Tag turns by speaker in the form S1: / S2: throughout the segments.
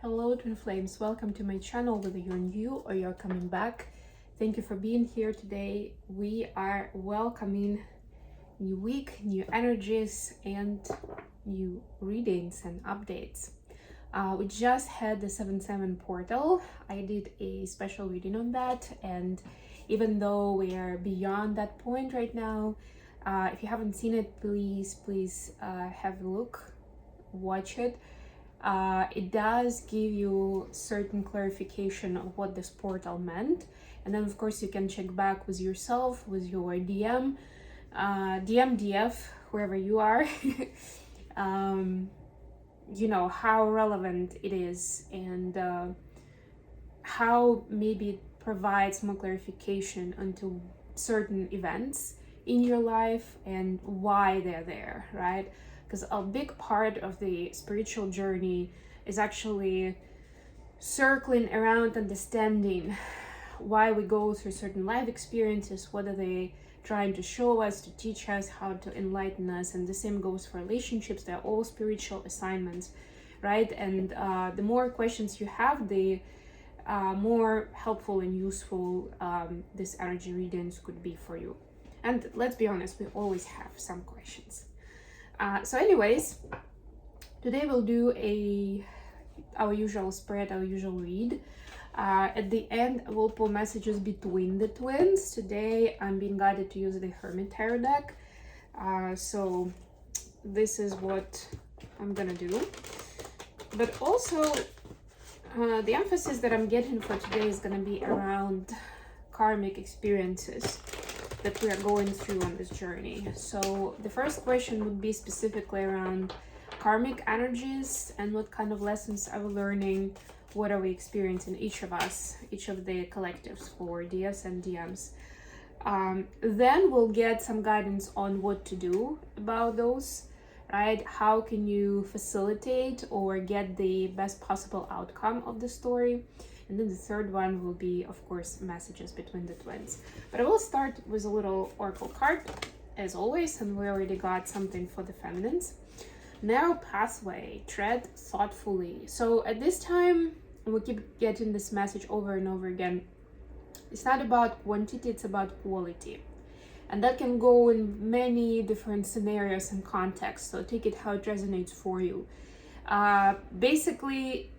S1: Hello twin flames, welcome to my channel. Whether you're new or you're coming back, thank you for being here today. We are welcoming new week, new energies, and new readings and updates. We just had the 7/7 portal. I did a special reading on that, and even though we are beyond that point right now, if you haven't seen it, please have a look, watch it. It does give you certain clarification of what this portal meant, and then of course you can check back with yourself, with your DF, wherever you are. You know how relevant it is, and how maybe it provides more clarification onto certain events in your life and why they're there, right? Because a big part of the spiritual journey is actually circling around understanding why we go through certain life experiences, what are they trying to show us, to teach us, how to enlighten us. And the same goes for relationships. They're all spiritual assignments, right? And the more questions you have, the more helpful and useful these energy readings could be for you. And let's be honest, we always have some questions. So anyways, today we'll do our usual spread, our usual read. At the end, we'll pull messages between the twins. Today, I'm being guided to use the Hermit Tarot deck. So this is what I'm gonna do. But also, the emphasis that I'm getting for today is gonna be around karmic experiences that we are going through on this journey. So the first question would be specifically around karmic energies and what kind of lessons are we learning, what are we experiencing, each of us, each of the collectives for DS and DMs. Then we'll get some guidance on what to do about those, right? How can you facilitate or get the best possible outcome of the story? And then the third one will be, of course, messages between the twins. But I will start with a little oracle card, as always, and we already got something for the feminines. Narrow pathway, tread thoughtfully. So at this time, we keep getting this message over and over again. It's not about quantity, it's about quality. And that can go in many different scenarios and contexts. So take it how it resonates for you. Basically,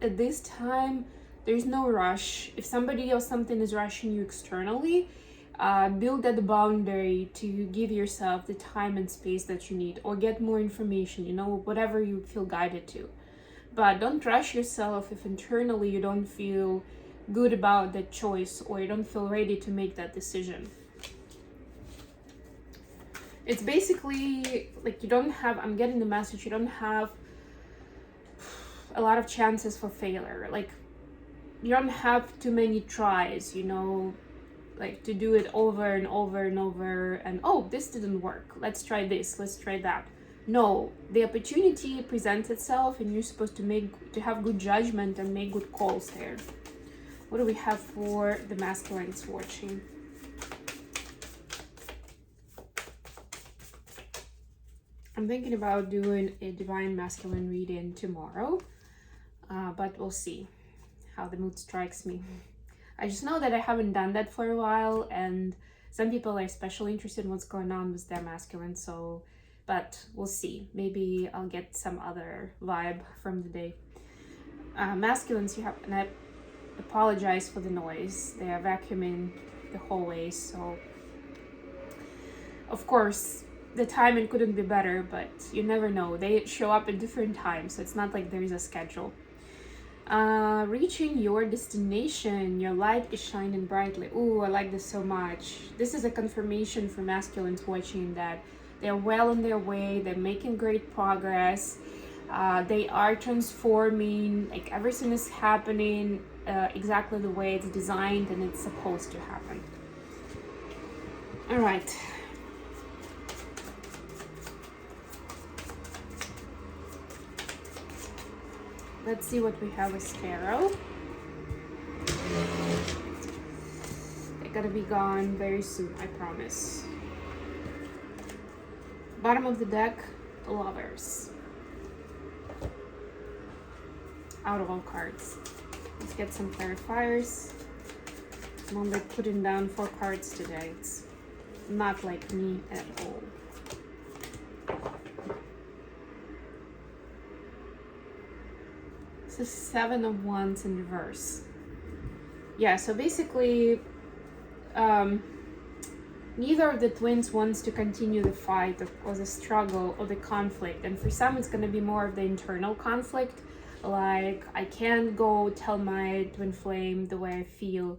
S1: at this time, there's no rush. If somebody or something is rushing you externally, build that boundary to give yourself the time and space that you need, or get more information, whatever you feel guided to. But don't rush yourself if internally you don't feel good about that choice, or you don't feel ready to make that decision. It's basically like I'm getting the message, you don't have a lot of chances for failure. Like, you don't have too many tries, like to do it over and over and over, and oh, this didn't work, let's try this, let's try that. No, the opportunity presents itself, and you're supposed to have good judgment and make good calls there. What do we have for the masculines watching? I'm thinking about doing a divine masculine reading tomorrow, but we'll see how the mood strikes me. I just know that I haven't done that for a while, and some people are especially interested in what's going on with their masculine, but we'll see. Maybe I'll get some other vibe from the day. Masculines, and I apologize for the noise. They are vacuuming the hallways, so of course the timing couldn't be better, but you never know. They show up at different times, so it's not like there is a schedule. Reaching your destination, your light is shining brightly. Ooh, I like this so much. This is a confirmation for masculines watching that they're well on their way, they're making great progress, they are transforming, like everything is happening exactly the way it's designed and it's supposed to happen. All right. Let's see what we have with tarot. They're gonna be gone very soon, I promise. Bottom of the deck, Lovers. out of all cards. Let's get some clarifiers. I'm only putting down 4 cards today. It's not like me at all. This is 7 of Wands in reverse. Yeah, so basically, neither of the twins wants to continue the fight or the struggle or the conflict. And for some, it's going to be more of the internal conflict. Like, I can't go tell my twin flame the way I feel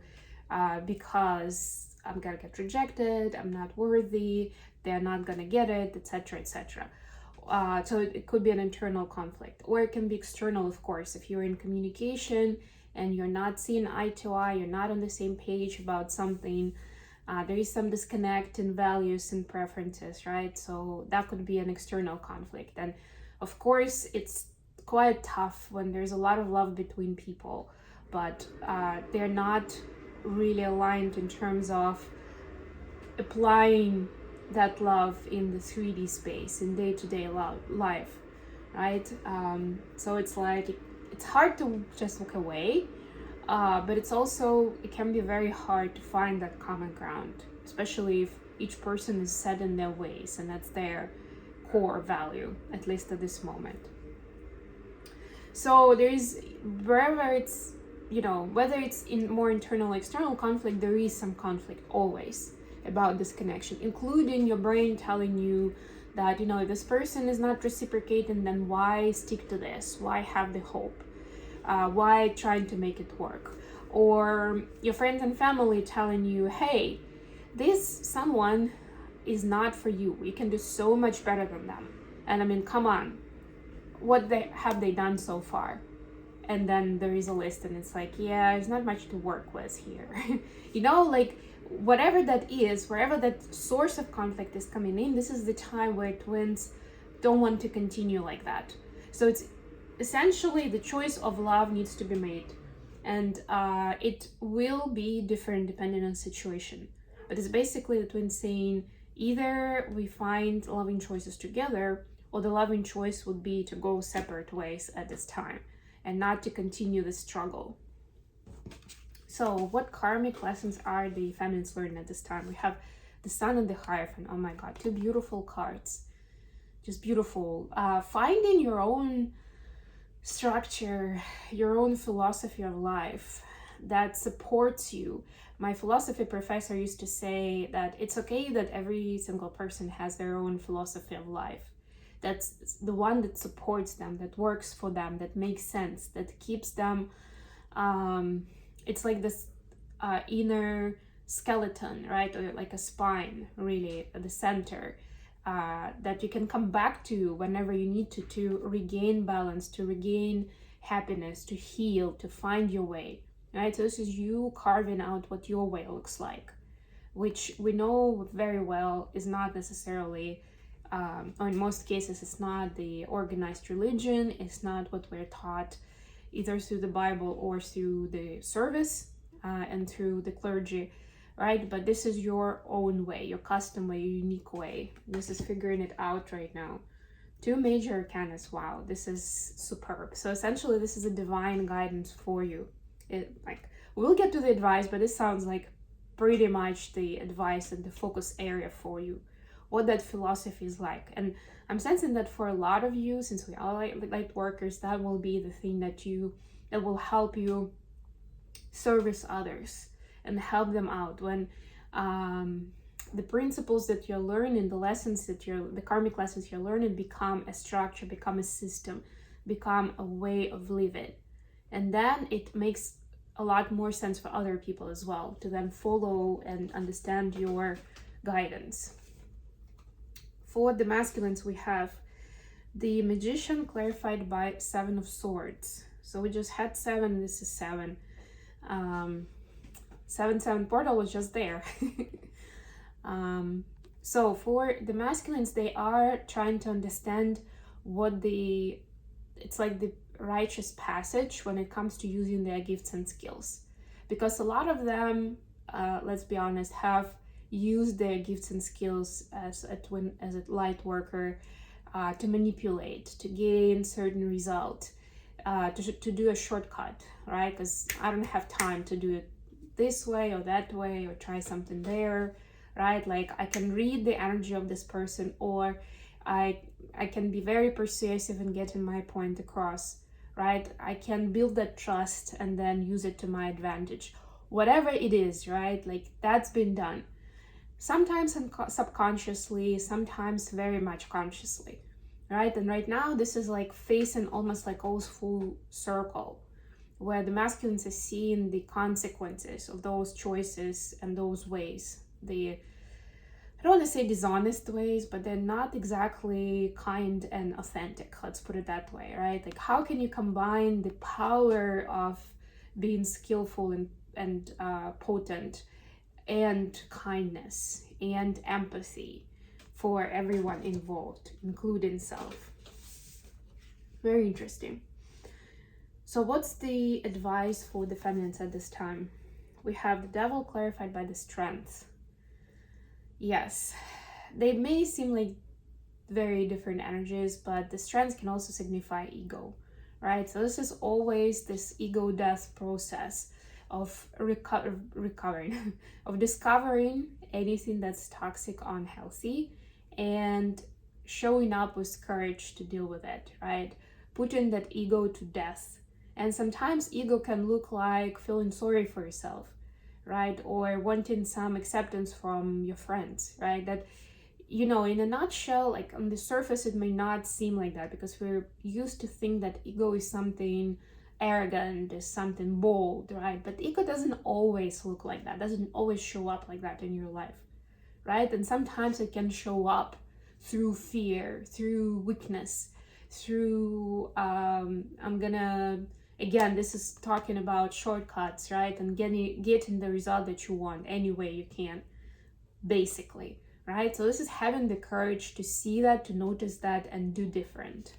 S1: because I'm going to get rejected, I'm not worthy, they're not going to get it, etc., etc. So it could be an internal conflict, or it can be external, of course. If you're in communication and you're not seeing eye to eye, you're not on the same page about something, there is some disconnect in values and preferences, right? So that could be an external conflict. And of course, it's quite tough when there's a lot of love between people, but they're not really aligned in terms of applying that love in the 3D space, in day-to-day life, right? So it's like, it's hard to just walk away, but it's also, it can be very hard to find that common ground, especially if each person is set in their ways and that's their core value, at least at this moment. So there is, wherever it's, you know, whether it's in more internal or external conflict, there is some conflict always about this connection, including your brain telling you that, you know, if this person is not reciprocating, then why stick to this? Why have the hope? Why trying to make it work? Or your friends and family telling you, hey, this someone is not for you. You can do so much better than them. And I mean, come on, what have they done so far? And then there is a list and it's like, yeah, there's not much to work with here. You know, like, whatever that is, wherever that source of conflict is coming in, this is the time where twins don't want to continue like that. So it's essentially the choice of love needs to be made, and it will be different depending on situation. But it's basically the twins saying either we find loving choices together, or the loving choice would be to go separate ways at this time and not to continue the struggle. So what karmic lessons are the feminines learning at this time? We have the Sun and the Hierophant. Oh my God, 2 beautiful cards. Just beautiful. Finding your own structure, your own philosophy of life that supports you. My philosophy professor used to say that it's okay that every single person has their own philosophy of life. That's the one that supports them, that works for them, that makes sense, that keeps them... it's like this inner skeleton, right? Or like a spine, really, at the center, that you can come back to whenever you need to regain balance, to regain happiness, to heal, to find your way, right? So this is you carving out what your way looks like, which we know very well is not necessarily, or in most cases, it's not the organized religion, it's not what we're taught either through the Bible or through the service and through the clergy, right? But this is your own way, your custom way, your unique way. This is figuring it out right now. 2 major arcanas. Wow, this is superb. So essentially, this is a divine guidance for you. We'll get to the advice, but this sounds like pretty much the advice and the focus area for you, what that philosophy is like. And I'm sensing that for a lot of you, since we are light workers, that will be the thing that will help you service others and help them out when the principles that you're learning, the lessons the karmic lessons you're learning become a structure, become a system, become a way of living. And then it makes a lot more sense for other people as well to then follow and understand your guidance. For the masculines, we have the Magician clarified by 7 of Swords. So we just had 7, this is 7. 7-7 portal was just there. So for the masculines, they are trying to understand what it's like the righteous passage when it comes to using their gifts and skills. Because a lot of them, let's be honest, have used their gifts and skills as a light worker to manipulate, to gain certain result, to do a shortcut, right? Because I don't have time to do it this way or that way or try something there, right? Like I can read the energy of this person, or I can be very persuasive in getting my point across, right? I can build that trust and then use it to my advantage. Whatever it is, right? Like that's been done. Sometimes subconsciously, sometimes very much consciously, right? And right now, this is like facing almost like almost full circle, where the masculines are seeing the consequences of those choices and those ways. I don't want to say dishonest ways, but they're not exactly kind and authentic. Let's put it that way, right? Like, how can you combine the power of being skillful and potent, and kindness and empathy for everyone involved, including self? Very interesting. So what's the advice for the feminines at this time? We have the devil clarified by the strength. Yes, they may seem like very different energies, but the strength can also signify ego, right? So this is always this ego death process of recovering, of discovering anything that's toxic, unhealthy, and showing up with courage to deal with it, right? Putting that ego to death. And sometimes ego can look like feeling sorry for yourself, right? Or wanting some acceptance from your friends, right? That, you know, in a nutshell, like on the surface, it may not seem like that because we're used to think that ego is something arrogant, is something bold, right? But ego doesn't always look like that, doesn't always show up like that in your life, right? And sometimes it can show up through fear, through weakness, through again, this is talking about shortcuts, right? And getting the result that you want any way you can, basically, right? So this is having the courage to see that, to notice that, and do different.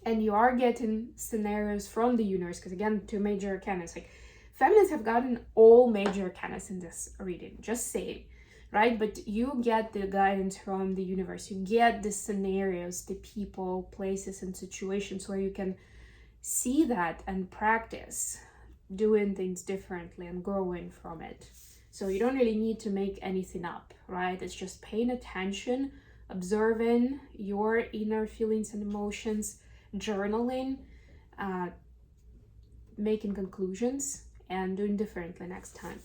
S1: And you are getting scenarios from the universe, because again, 2 major arcanas, like feminines have gotten all major arcanas in this reading, just saying, right? But you get the guidance from the universe, you get the scenarios, the people, places, and situations where you can see that and practice doing things differently and growing from it. So you don't really need to make anything up, right? It's just paying attention, observing your inner feelings and emotions, journaling, making conclusions, and doing differently next time.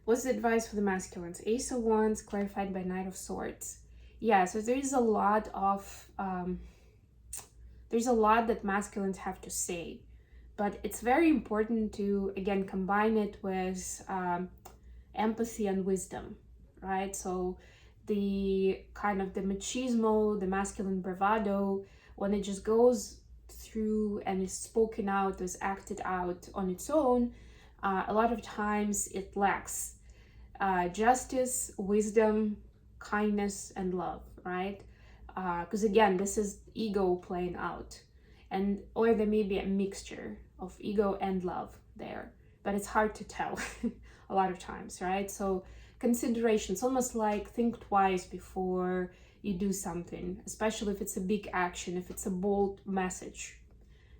S1: What's the advice for the masculines? Ace of Wands clarified by Knight of Swords. Yeah, so there's a lot that masculines have to say, but it's very important to, again, combine it with empathy and wisdom, right? So the kind of the machismo, the masculine bravado, when it just goes through and is spoken out, is acted out on its own, a lot of times it lacks justice, wisdom, kindness, and love, right? Because again, this is ego playing out, or there may be a mixture of ego and love there, but it's hard to tell a lot of times, right? So consideration, it's almost like think twice before you do something, especially if it's a big action, if it's a bold message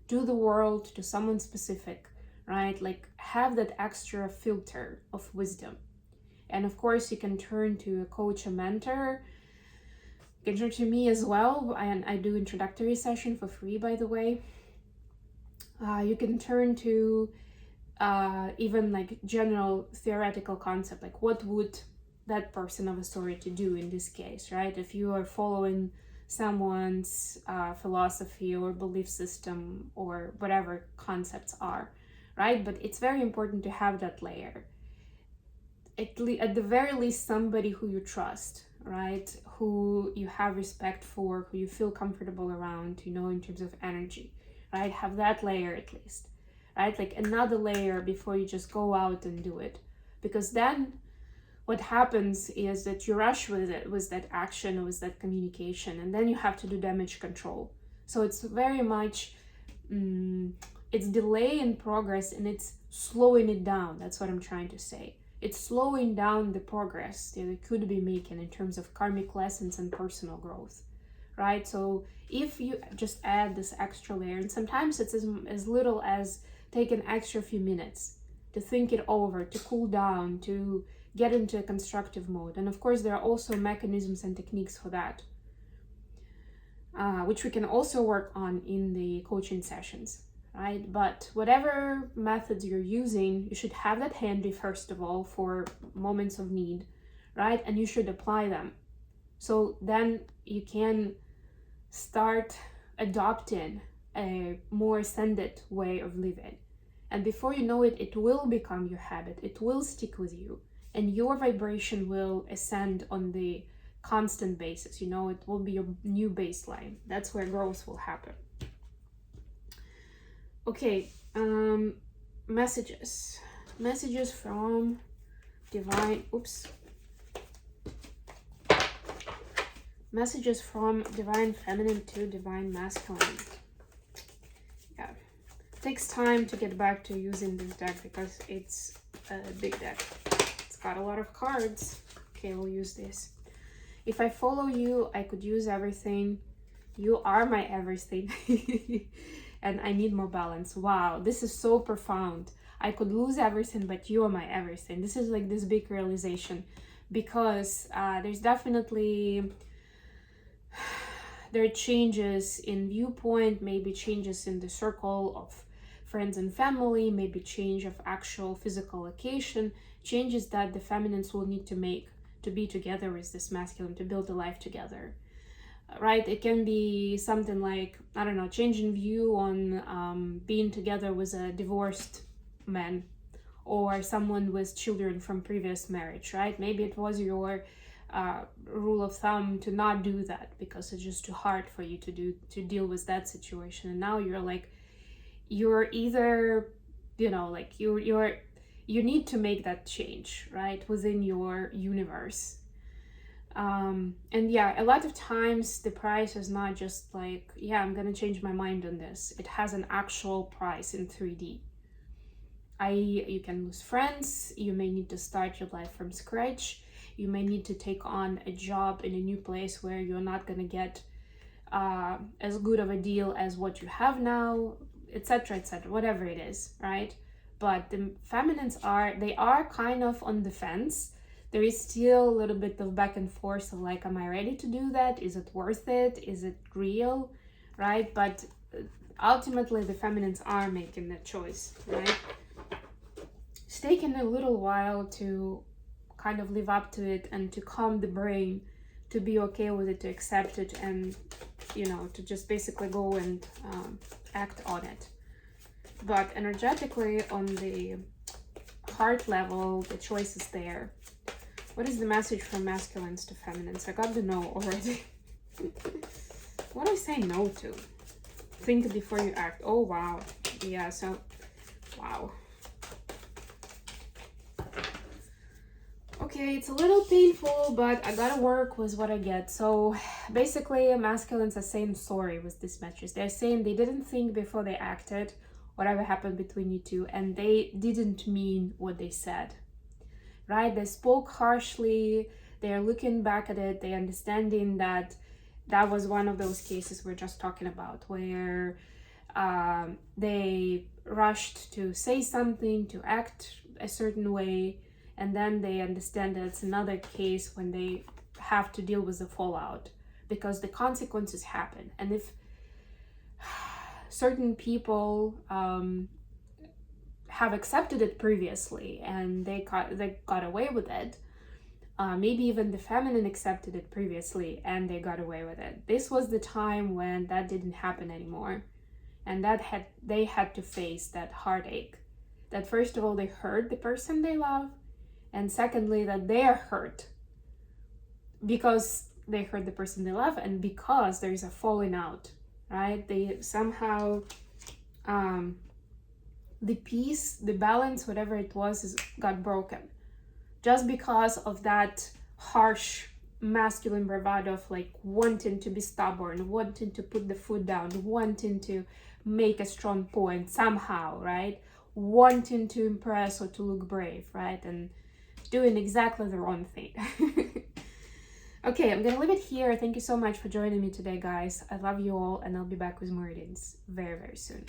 S1: to the world, to someone specific, right? Like have that extra filter of wisdom. And of course you can turn to a coach, a mentor. You can turn to me as well, and I do introductory session for free, by the way. You can turn to even like general theoretical concept, like what would that person of a story to do in this case, right? If you are following someone's philosophy or belief system or whatever concepts are, right? But it's very important to have that layer. At the very least, somebody who you trust, right? Who you have respect for, who you feel comfortable around, you know, in terms of energy, right? Have that layer at least, right? Like another layer before you just go out and do it. Because then what happens is that you rush with it, with that action, with that communication, and then you have to do damage control. So it's very much, it's delay in progress and it's slowing it down. That's what I'm trying to say. It's slowing down the progress that it could be making in terms of karmic lessons and personal growth, right? So if you just add this extra layer, and sometimes it's as little as take an extra few minutes to think it over, to cool down, to get into a constructive mode. And of course, there are also mechanisms and techniques for that, which we can also work on in the coaching sessions, right? But whatever methods you're using, you should have that handy, first of all, for moments of need, right? And you should apply them. So then you can start adopting a more ascended way of living. And before you know it, it will become your habit. It will stick with you. And your vibration will ascend on the constant basis. You know, it will be your new baseline. That's where growth will happen. Okay, messages. Messages from divine, Messages from divine feminine to divine masculine. Yeah, it takes time to get back to using this deck because it's a big deck. It's got a lot of cards. Okay, we'll use this. If I follow you, I could use everything. You are my everything. And I need more balance. Wow, this is so profound. I could lose everything, but you are my everything. This is like this big realization, because there's definitely, there are changes in viewpoint, maybe changes in the circle of friends and family, maybe change of actual physical location, changes that the feminines will need to make to be together with this masculine, to build a life together, right? It can be something like, I don't know, change in view on being together with a divorced man or someone with children from previous marriage, right? Maybe it was your rule of thumb to not do that because it's just too hard for you to deal with that situation, and now you're like, you're either, you know, like you need to make that change, right, within your universe. And yeah, a lot of times the price is not just like, yeah, I'm gonna change my mind on this. It has an actual price in 3D. You can lose friends, you may need to start your life from scratch, you may need to take on a job in a new place where you're not gonna get as good of a deal as what you have now, etc., whatever it is, right? But the feminines they are kind of on the fence. There is still a little bit of back and forth of like, am I ready to do that? Is it worth it? Is it real? Right? But ultimately the feminines are making that choice, right? It's taken a little while to kind of live up to it and to calm the brain, to be okay with it, to accept it, and, you know, to just basically go and act on it. But energetically, on the heart level, the choice is there. What is the message from masculines to feminines? I got the no already. What do I say no to? Think before you act. Oh, wow. Yeah, so, wow. Okay, it's a little painful, but I gotta work with what I get. So basically, masculines are saying sorry with this message. They're saying they didn't think before they acted, whatever happened between you two, and they didn't mean what they said, right? They spoke harshly, they're looking back at it, they're understanding that that was one of those cases we're just talking about, where they rushed to say something, to act a certain way, and then they understand that it's another case when they have to deal with the fallout, because the consequences happen. And if certain people have accepted it previously and they got away with it, maybe even the feminine accepted it previously and they got away with it. This was the time when that didn't happen anymore, and they had to face that heartache, that first of all they hurt the person they love, and secondly that they are hurt because they hurt the person they love, and because there is a falling out, right? They somehow the peace, the balance, whatever it was, got broken just because of that harsh masculine bravado of like wanting to be stubborn, wanting to put the foot down, wanting to make a strong point somehow, right? Wanting to impress or to look brave, right? And doing exactly the wrong thing. Okay, I'm gonna leave it here. Thank you so much for joining me today, guys. I love you all, and I'll be back with more readings very, very soon.